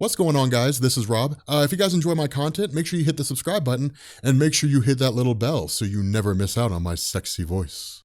What's going on, guys? This is Rob. If you guys enjoy my content, make sure you hit the subscribe button and make sure you hit that little bell so you never miss out on my sexy voice.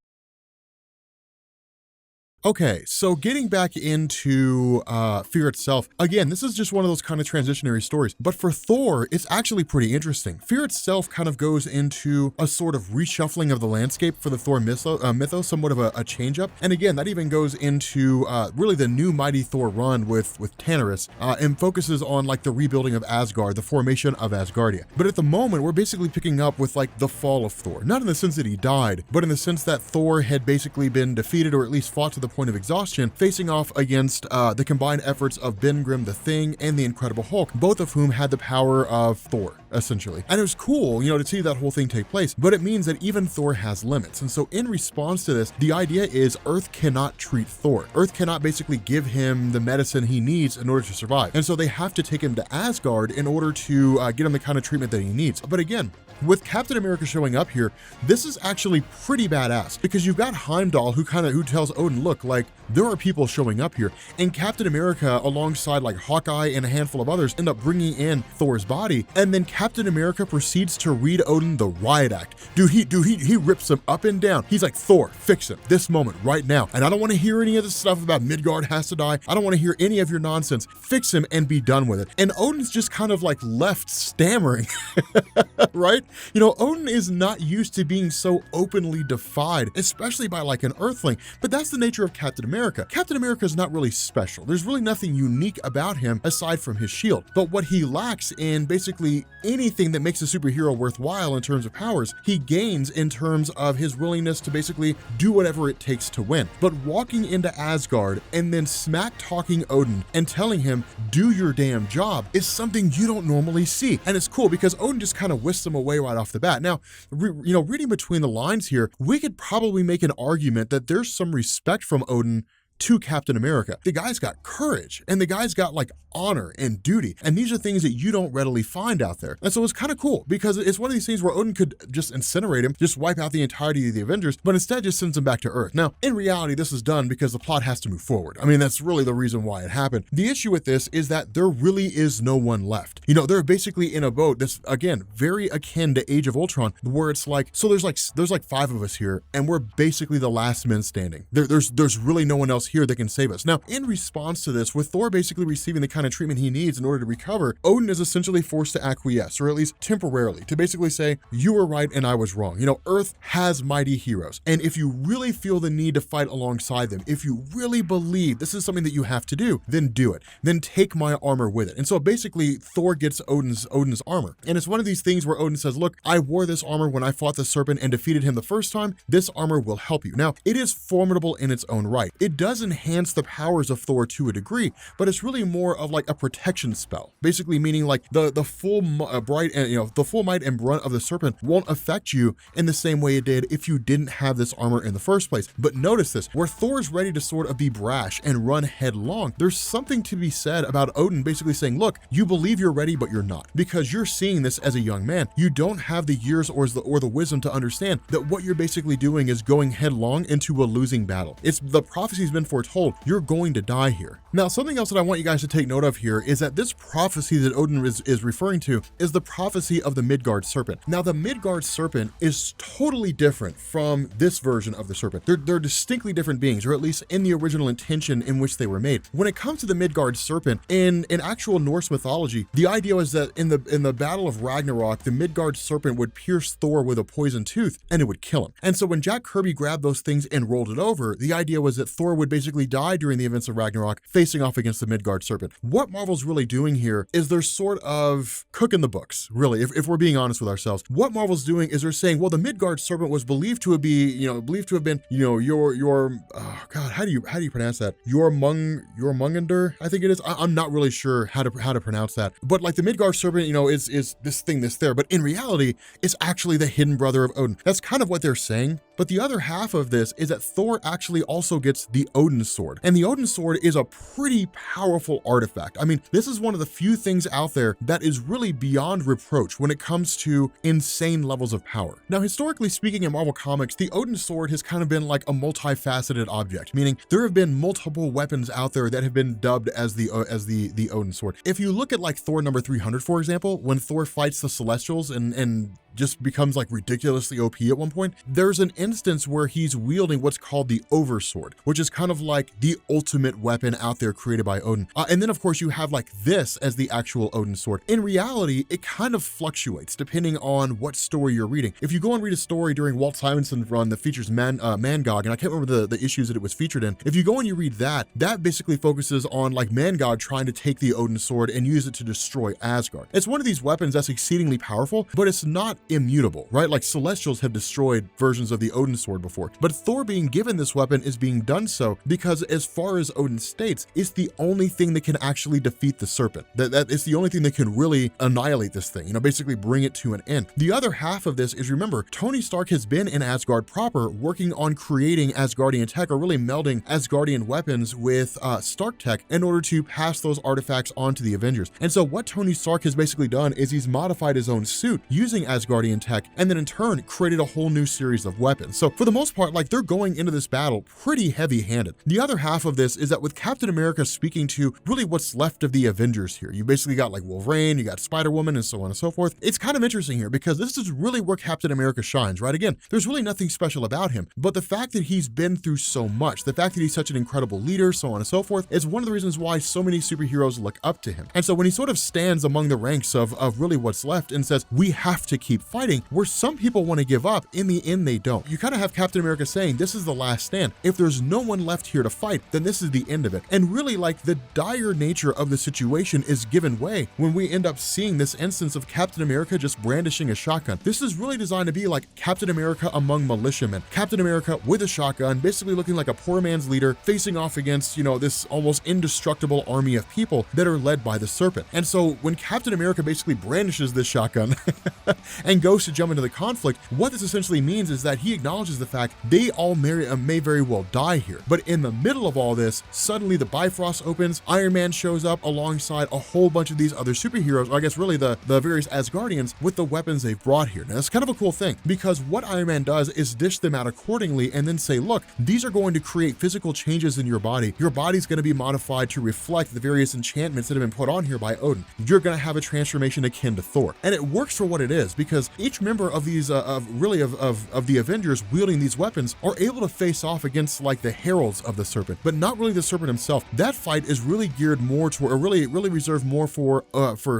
Okay, so getting back into Fear itself, again, this is just one of those kind of transitionary stories, but for Thor, it's actually pretty interesting. Fear itself kind of goes into a sort of reshuffling of the landscape for the Thor mythos, somewhat of a change-up, and again, that even goes into really the new Mighty Thor run with Tannerus, and focuses on like the rebuilding of Asgard, the formation of Asgardia. But at the moment, we're basically picking up with like the fall of Thor, not in the sense that he died, but in the sense that Thor had basically been defeated or at least fought to the point of exhaustion, facing off against the combined efforts of Ben Grimm the Thing and the Incredible Hulk, both of whom had the power of Thor, essentially. And it was cool, to see that whole thing take place, but it means that even Thor has limits. And so in response to this, the idea is Earth cannot treat Thor. Earth cannot basically give him the medicine he needs in order to survive. And so they have to take him to Asgard in order to get him the kind of treatment that he needs. But again, with Captain America showing up here, this is actually pretty badass because you've got Heimdall who tells Odin, look, like there are people showing up here, and Captain America alongside like Hawkeye and a handful of others end up bringing in Thor's body, and then Captain America proceeds to read Odin the riot act. Dude, he rips him up and down. He's like, Thor, fix him this moment right now. And I don't want to hear any of this stuff about Midgard has to die. I don't want to hear any of your nonsense. Fix him and be done with it. And Odin's just kind of like left stammering, right? Odin is not used to being so openly defied, especially by like an Earthling, but that's the nature of Captain America. Captain America is not really special. There's really nothing unique about him aside from his shield. But what he lacks in basically anything that makes a superhero worthwhile in terms of powers, he gains in terms of his willingness to basically do whatever it takes to win. But walking into Asgard and then smack talking Odin and telling him, do your damn job, is something you don't normally see. And it's cool because Odin just kind of whisks him away right off the bat. Now, reading between the lines here, we could probably make an argument that there's some respect from Odin to Captain America. The guy's got courage and the guy's got like honor and duty. And these are things that you don't readily find out there. And so it's kind of cool because it's one of these things where Odin could just incinerate him, just wipe out the entirety of the Avengers, but instead just sends him back to Earth. Now, in reality, this is done because the plot has to move forward. I mean, that's really the reason why it happened. The issue with this is that there really is no one left. They're basically in a boat that's, again, very akin to Age of Ultron, where it's like, so there's like 5 of us here and we're basically the last men standing. There's really no one else here that can save us. Now, in response to this, with Thor basically receiving the kind of treatment he needs in order to recover, Odin is essentially forced to acquiesce, or at least temporarily, to basically say, you were right and I was wrong. Earth has mighty heroes. And if you really feel the need to fight alongside them, if you really believe this is something that you have to do, then do it. Then take my armor with it. And so basically Thor gets Odin's armor. And it's one of these things where Odin says, look, I wore this armor when I fought the Serpent and defeated him the first time. This armor will help you. Now, it is formidable in its own right. It does enhance the powers of Thor to a degree, but it's really more of like a protection spell, basically meaning like the full the full might and brunt of the Serpent won't affect you in the same way it did if you didn't have this armor in the first place. But notice this, where Thor's ready to sort of be brash and run headlong, there's something to be said about Odin basically saying, look, you believe you're ready, but you're not, because you're seeing this as a young man. You don't have the years or the wisdom to understand that what you're basically doing is going headlong into a losing battle. It's the prophecy's been foretold. You're going to die here. Now, something else that I want you guys to take note of here is that this prophecy that Odin is referring to is the prophecy of the Midgard Serpent. Now, the Midgard Serpent is totally different from this version of the Serpent. They're distinctly different beings, or at least in the original intention in which they were made. When it comes to the Midgard Serpent, in actual Norse mythology, the idea was that in the Battle of Ragnarok, the Midgard Serpent would pierce Thor with a poison tooth and it would kill him. And so when Jack Kirby grabbed those things and rolled it over, the idea was that Thor would basically die during the events of Ragnarok, facing off against the Midgard Serpent. What Marvel's really doing here is they're sort of cooking the books, really, if we're being honest with ourselves. What Marvel's doing is they're saying, well, the Midgard Serpent was believed to have been, your God, how do you pronounce that? Jormungandr, I think it is. I'm not really sure how to pronounce that. But like the Midgard Serpent, is this thing that's there. But in reality, it's actually the hidden brother of Odin. That's kind of what they're saying. But the other half of this is that Thor actually also gets the Odin Sword. And the Odin Sword is a pretty powerful artifact. I mean, this is one of the few things out there that is really beyond reproach when it comes to insane levels of power. Now, historically speaking in Marvel Comics, the Odin Sword has kind of been like a multifaceted object, meaning there have been multiple weapons out there that have been dubbed as the Odin Sword. If you look at like Thor number 300, for example, when Thor fights the Celestials and just becomes like ridiculously OP at one point, there's an instance where he's wielding what's called the Oversword, which is kind of like the ultimate weapon out there created by Odin. And then of course you have like this as the actual Odin Sword. In reality, it kind of fluctuates depending on what story you're reading. If you go and read a story during Walt Simonson's run that features Mangog, and I can't remember the issues that it was featured in, if you go and you read that basically focuses on like Mangog trying to take the Odin Sword and use it to destroy Asgard. It's one of these weapons that's exceedingly powerful, but it's not immutable, right? Like Celestials have destroyed versions of the Odin Sword before, but Thor being given this weapon is being done so because, as far as Odin states, it's the only thing that can actually defeat the Serpent. That is the only thing that can really annihilate this thing, basically bring it to an end. The other half of this is, remember, Tony Stark has been in Asgard proper working on creating Asgardian tech, or really melding Asgardian weapons with Stark tech in order to pass those artifacts on to the Avengers. And so what Tony Stark has basically done is he's modified his own suit using Asgardian tech, and then in turn created a whole new series of weapons. So for the most part, like, they're going into this battle pretty heavy-handed. The other half of this is that with Captain America speaking to really what's left of the Avengers here, you basically got like Wolverine, you got Spider-Woman, and so on and so forth. It's kind of interesting here because this is really where Captain America shines, right? Again, there's really nothing special about him, but the fact that he's been through so much, the fact that he's such an incredible leader, so on and so forth, is one of the reasons why so many superheroes look up to him. And so when he sort of stands among the ranks of really what's left and says, we have to keep fighting, where some people want to give up, in the end they don't. You kind of have Captain America saying, this is the last stand. If there's no one left here to fight, then this is the end of it. And really, like, the dire nature of the situation is given way when we end up seeing this instance of Captain America just brandishing a shotgun. This is really designed to be like Captain America among militiamen. Captain America with a shotgun, basically looking like a poor man's leader, facing off against, this almost indestructible army of people that are led by the Serpent. And so when Captain America basically brandishes this shotgun and goes to jump into the conflict, what this essentially means is that he acknowledges the fact they all may very well die here. But in the middle of all this, suddenly the Bifrost opens, Iron Man shows up alongside a whole bunch of these other superheroes, or I guess really the various Asgardians, with the weapons they've brought here. Now that's kind of a cool thing, because what Iron Man does is dish them out accordingly and then say, look, these are going to create physical changes in your body. Your body's going to be modified to reflect the various enchantments that have been put on here by Odin. You're going to have a transformation akin to Thor. And it works for what it is, because each member of these of the Avengers wielding these weapons are able to face off against like the heralds of the Serpent, but not really the Serpent himself. That fight is really geared more toward, or really reserved more for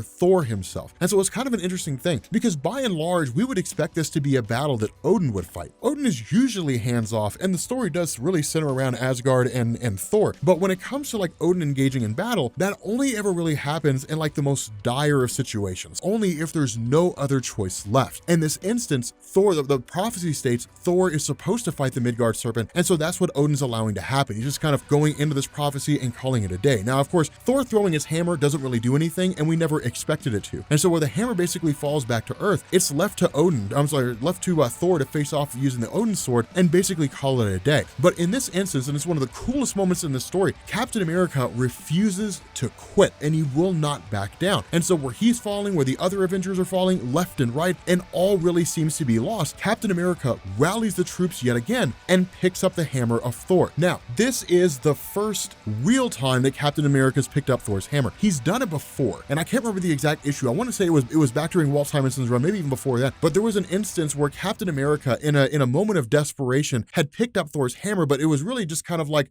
Thor himself. And so it's kind of an interesting thing, because by and large we would expect this to be a battle that Odin would fight. Odin is usually hands off, and the story does really center around Asgard and Thor. But when it comes to like Odin engaging in battle, that only ever really happens in like the most dire of situations, only if there's no other choice left. In this instance, Thor, the prophecy states Thor is supposed to fight the Midgard Serpent, and so that's what Odin's allowing to happen. He's just kind of going into this prophecy and calling it a day. Now, of course, Thor throwing his hammer doesn't really do anything, and we never expected it to. And so where the hammer basically falls back to Earth, it's left to Thor to face off using the Odin Sword and basically call it a day. But in this instance, and it's one of the coolest moments in the story, Captain America refuses to quit, and he will not back down. And so where he's falling, where the other Avengers are falling, left and right, and all really seems to be lost, Captain America rallies the troops yet again and picks up the hammer of Thor. Now, this is the first real time that Captain America's picked up Thor's hammer. He's done it before, and I can't remember the exact issue. I want to say it was back during Walt Simonson's run, maybe even before that, but there was an instance where Captain America, in a moment of desperation, had picked up Thor's hammer, but it was really just kind of like,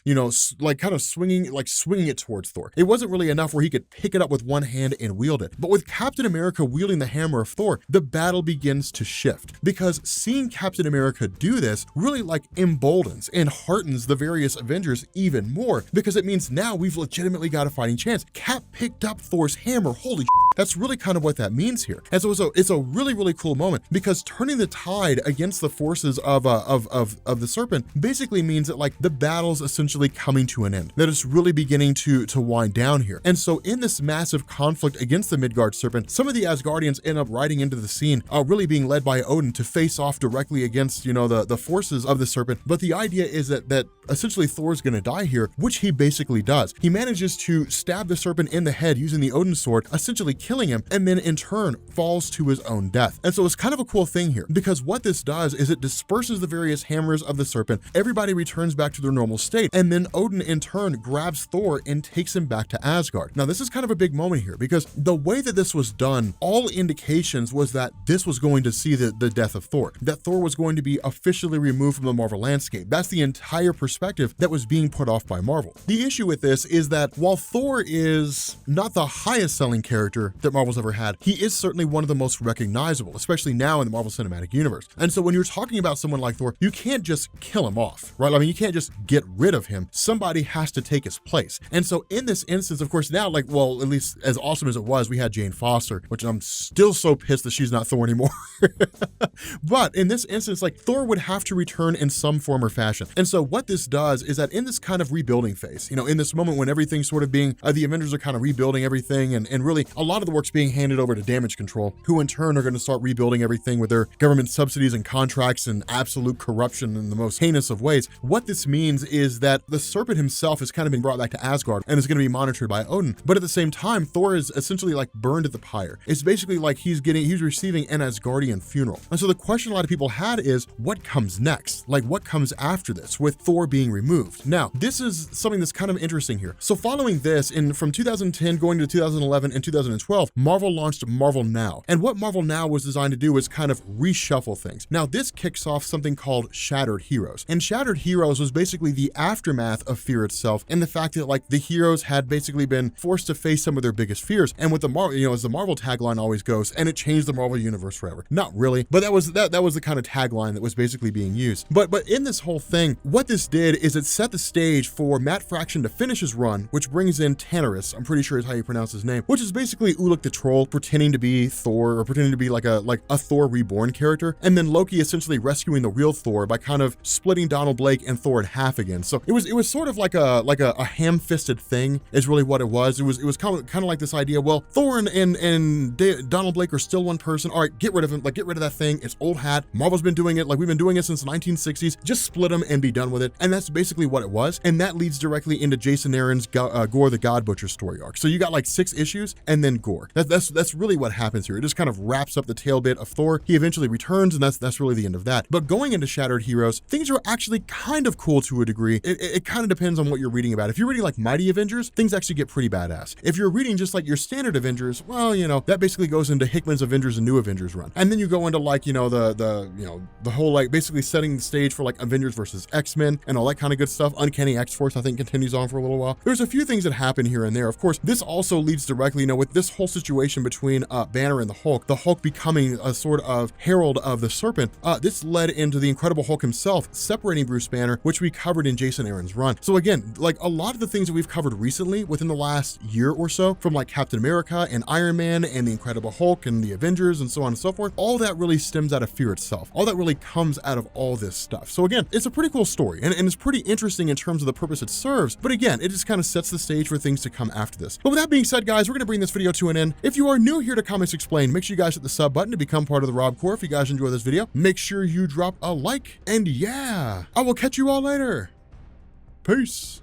swinging it towards Thor. It wasn't really enough where he could pick it up with one hand and wield it. But with Captain America wielding the hammer of Thor, the battle begins to shift, because seeing Captain America do this really like emboldens and heartens the various Avengers even more, because it means now we've legitimately got a fighting chance. Cap picked up Thor's hammer. Holy that's really kind of what that means here. And so it's a really, really cool moment, because turning the tide against the forces of the Serpent basically means that like the battle's essentially coming to an end, that it's really beginning to wind down here. And so in this massive conflict against the Midgard Serpent, some of the Asgardians end up riding into the scene, really being led by Odin to face off directly against, the forces of the Serpent. But the idea is that essentially Thor's gonna die here, which he basically does. He manages to stab the Serpent in the head using the Odin Sword, essentially killing him, and then in turn falls to his own death. And so it's kind of a cool thing here, because what this does is it disperses the various hammers of the Serpent, everybody returns back to their normal state, and then Odin in turn grabs Thor and takes him back to Asgard. Now this is kind of a big moment here, because the way that this was done, all indications was that this was going to see the death of Thor, that Thor was going to be officially removed from the Marvel landscape. That's the entire perspective that was being put off by Marvel. The issue with this is that while Thor is not the highest selling character that Marvel's ever had, he is certainly one of the most recognizable, especially now in the Marvel Cinematic Universe. And so when you're talking about someone like Thor, you can't just kill him off, right? I mean, you can't just get rid of him. Somebody has to take his place. And so in this instance, of course, now, at least as awesome as it was, we had Jane Foster, which I'm still so pissed that she's not Thor anymore. But in this instance, Thor would have to return in some form or fashion. And so what this does is that in this kind of rebuilding phase, in this moment when everything's sort of being, the Avengers are kind of rebuilding everything, and really a lot of the work's being handed over to Damage Control, who in turn are going to start rebuilding everything with their government subsidies and contracts and absolute corruption in the most heinous of ways. What this means is that the Serpent himself is kind of being brought back to Asgard and is going to be monitored by Odin. But at the same time, Thor is essentially burned at the pyre. It's basically like he's receiving an Asgardian funeral. And so the question a lot of people had is, what comes next? What comes after this with Thor being removed? Now, this is something that's kind of interesting here. So following this, from 2010 going to 2011 and 2012, Marvel launched Marvel Now. And what Marvel Now was designed to do was kind of reshuffle things. Now, this kicks off something called Shattered Heroes. And Shattered Heroes was basically the aftermath of Fear itself, and the fact that the heroes had basically been forced to face some of their biggest fears. And with the Marvel, as the Marvel tagline always goes, and it changed the Marvel universe forever. Not really, but that was the kind of tagline that was basically being used. But in this whole thing, what this did is it set the stage for Matt Fraction to finish his run, which brings in Tannerus, I'm pretty sure is how you pronounce his name, which is basically Uluk the Troll pretending to be Thor, or pretending to be like a Thor reborn character, and then Loki essentially rescuing the real Thor by kind of splitting Donald Blake and Thor in half again. So it was sort of like a ham-fisted thing is really what it was. It was kind of like this idea, well, Thor and Donald Blake are still one person. All right, get rid of him, get rid of that thing. It's old hat. Marvel's been doing it, we've been doing it since the 1960s. Just split them and be done with it. And that's basically what it was. And that leads directly into Jason Aaron's Gore the God Butcher story arc. So you got 6 issues and then Gore. That's really what happens here. It just kind of wraps up the tail bit of Thor. He eventually returns, and that's really the end of that. But going into Shattered Heroes, things are actually kind of cool to a degree. It kind of depends on what you're reading about. If you're reading Mighty Avengers, things actually get pretty badass. If you're reading just your standard Avengers, well, that basically goes into Hickman's Avengers and New Avengers run. And then you go into the whole basically setting the stage for Avengers versus X-Men and all that kind of good stuff. Uncanny X-Force, I think, continues on for a little while. There's a few things that happen here and there. Of course, this also leads directly, with this whole situation between Banner and the Hulk becoming a sort of herald of the Serpent, this led into the Incredible Hulk himself separating Bruce Banner, which we covered in Jason Aaron's run. So again, a lot of the things that we've covered recently within the last year or so, from Captain America and Iron Man and the Incredible Hulk and the Avengers and so on and so forth, all that really stems out of Fear itself. All that really comes out of all this stuff. So again, it's a pretty cool story, and it's pretty interesting in terms of the purpose it serves, but again, it just kind of sets the stage for things to come after this. But with that being said, guys, we're gonna bring this video to an end. If you are new here to Comics Explained, make sure you guys hit the sub button to become part of the Rob Corps. If you guys enjoy this video, make sure you drop a like, and yeah, I will catch you all later. Peace.